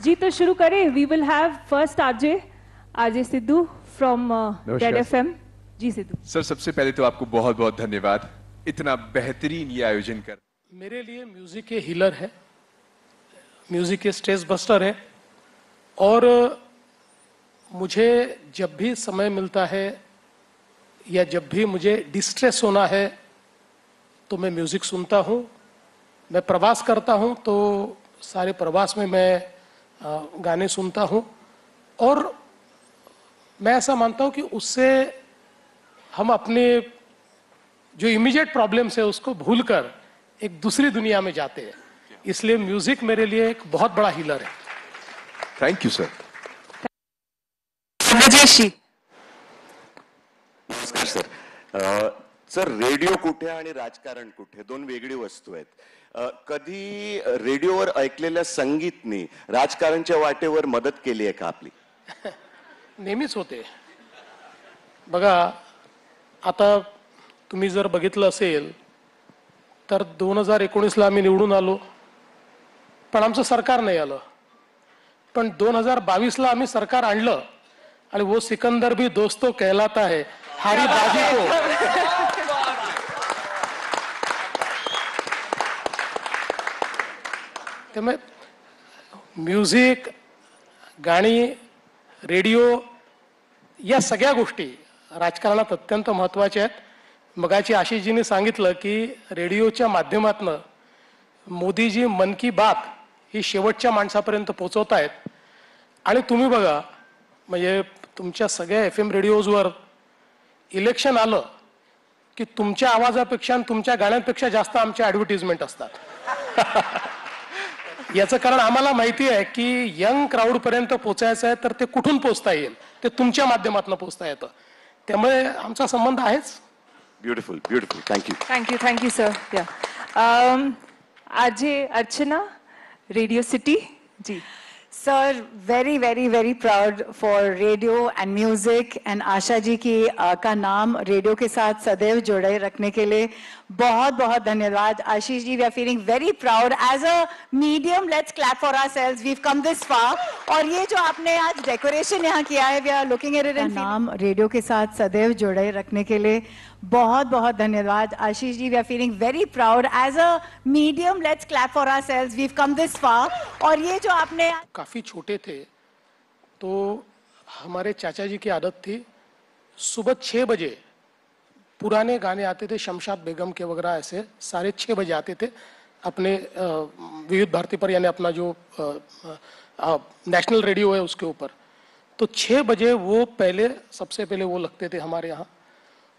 जी तो शुरू करें. We will have first RJ Siddhu from Red FM. जी सिद्धू सर, सबसे पहले तो आपको बहुत बहुत धन्यवाद इतना बेहतरीन ये आयोजन कर. मेरे लिए म्यूजिक एक हीलर है, म्यूजिक के स्ट्रेस बस्टर है, और मुझे जब भी समय मिलता है या जब भी मुझे डिस्ट्रेस होना है तो मैं म्यूजिक सुनता हूँ. मैं प्रवास करता हूँ तो सारे प्रवास में मैं गाने सुनता हूँ, और मैं ऐसा मानता हूँ कि उससे हम अपने जो इमीडिएट प्रॉब्लम्स है उसको भूलकर एक दूसरी दुनिया में जाते हैं. इसलिए म्यूजिक मेरे लिए एक बहुत बड़ा हीलर है. Thank you sir. Rajesh ji. नमस्कार सर. सर, रेडिओ कुठे आणि राजकारण कुठे दोन वेगळी वस्तू आहेत. कधी रेडिओवर ऐकलेल्या संगीतनी राजकारणच्या वाटेवर मदत केली आहे का आपली? नेहमीच होते. बघा, आता तुम्ही जर बघितलं असेल तर 2019ला आम्ही निवडून आलो, पण आमचं सरकार नाही आलं. पण 2022ला आम्ही सरकार आणलं, आणि वो सिकंदर भी दोस्तों कहलाता है, हारी बाजी को. त्यामुळे म्युझिक, गाणी, रेडिओ या सगळ्या गोष्टी राजकारणात अत्यंत महत्त्वाच्या आहेत. मगाची आशिषजींनी सांगितलं की रेडिओच्या माध्यमातून मोदीजी मन की बात ही शेवटच्या माणसापर्यंत पोहोचवत आहेत. आणि तुम्ही बघा, म्हणजे तुमच्या सगळ्या FM रेडिओजवर इलेक्शन आलं की तुमच्या आवाजापेक्षा आणि तुमच्या गाण्यांपेक्षा जास्त आमच्या ॲडव्हर्टिजमेंट असतात. याचं कारण आम्हाला माहिती आहे की यंग क्राऊडपर्यंत पोचायचं आहे, तर ते कुठून पोचता येईल, ते तुमच्या माध्यमातून पोचता येतं. त्यामुळे आमचा संबंध आहेच. Beautiful, beautiful. Thank you sir. या आरजे अर्चना, रेडियो सिटी. जी sir, very very very proud for radio and music and Asha ji की का नाम रेडियो के साथ सदैव जोड़े रखने के लिए बहुत बहुत धन्यवाद. Ashish ji, we are feeling very proud as a medium. Let's clap for ourselves, we have come this far. और ये जो आपने आज डेकोरेशन यहाँ किया है, we are looking at it and नाम रेडियो के साथ सदैव जोड़े रखने के लिए बहुत बहुत धन्यवाद. Ashish ji, we are feeling very proud as a medium. Let's clap for ourselves, we have come this far. और ये जो आपने काफ़ी छोटे थे तो हमारे चाचा जी की आदत थी, सुबह 6 बजे पुराने गाने आते थे, शमशाद बेगम के वगैरह, ऐसे सारे 6 बजे आते थे अपने विविध भारती पर, यानी अपना जो नेशनल रेडियो है उसके ऊपर. तो 6 बजे वो सबसे पहले वो लगते थे हमारे यहाँ.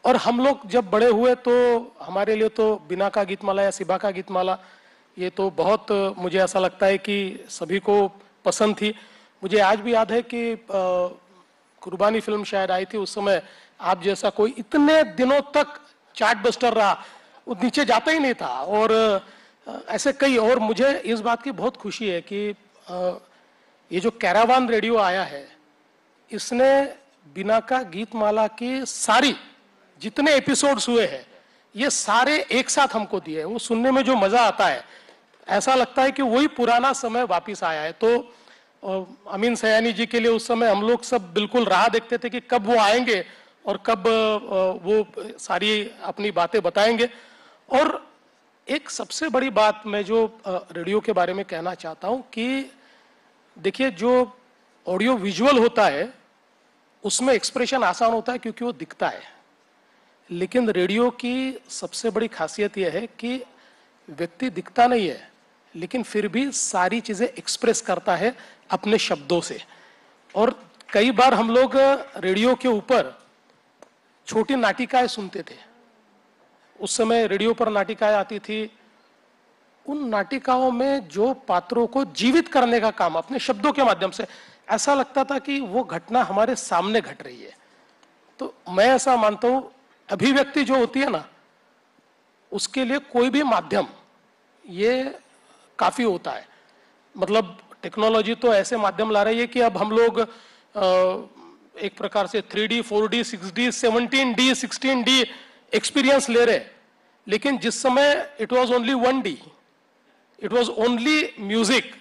और हम लोग जब बड़े हुए तो हमारे लिए तो बिना का गीतमाला या सिबा का गीतमाला, ये तो बहुत, मुझे ऐसा लगता है कि सभी को पसंद थी. मुझे आज भी याद है कि कुर्बानी फिल्म शायद आई थी उस समय, आप जैसा कोई इतने दिनों तक चार्ट बस्टर रहा, वो नीचे जाता ही नहीं था. और ऐसे कई, और मुझे इस बात की बहुत खुशी है कि ये जो कैरावान रेडियो आया है, इसने बिना का गीतमाला की सारी जितने एपिसोड्स हुए हैं ये सारे एक साथ हमको दिए. वो सुनने में जो मजा आता है, ऐसा लगता है कि वही पुराना समय वापस आया है. तो अमीन सयानी जी के लिए उस समय हम लोग सब बिल्कुल राह देखते थे कि कब वो आएंगे और कब वो सारी अपनी बातें बताएंगे. और एक सबसे बड़ी बात मैं जो रेडियो के बारे में कहना चाहता हूं कि देखिए, जो ऑडियो विजुअल होता है उसमें एक्सप्रेशन आसान होता है क्योंकि वो दिखता है. लेकिन रेडियो की सबसे बड़ी खासियत यह है कि व्यक्ति दिखता नहीं है, लेकिन फिर भी सारी चीजें एक्सप्रेस करता है अपने शब्दों से. और कई बार हम लोग रेडियो के ऊपर छोटी नाटिकाएं सुनते थे. उस समय रेडियो पर नाटिकाएं आती थी. उन नाटिकाओं में जो पात्रों को जीवित करने का काम अपने शब्दों के माध्यम से, ऐसा लगता था कि वो घटना हमारे सामने घट रही है. तो मैं ऐसा मानता हूं, अभिव्यक्ति जो होती है ना, उसके लिए कोई भी माध्यम ये काफी होता है. मतलब टेक्नोलॉजी तो ऐसे माध्यम ला रही है कि अब हम लोग एक प्रकार से 3D, 4D, 6D, 17D, 16D experience ले रहे. लेकिन जिस समय it was only 1D, it was only music,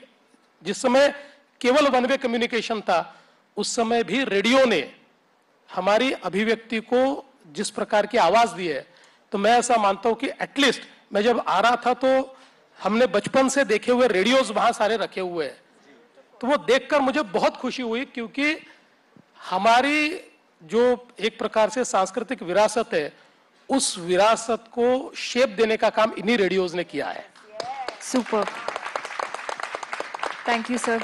जिस समय केवल वन वे कम्युनिकेशन था, उस समय भी रेडियो ने हमारी अभिव्यक्ति को जिस प्रकार की आवाज दी है, तो मैं ऐसा मानता हूं कि एटलीस्ट मैं जब आ रहा था तो हमने बचपन से देखे हुए रेडियोज वहां सारे रखे हुए हैं, तो वो देखकर मुझे बहुत खुशी हुई, क्योंकि हमारी जो एक प्रकार से सांस्कृतिक विरासत है, उस विरासत को शेप देने का काम इन्हीं रेडियोज ने किया है। Super, thank you sir.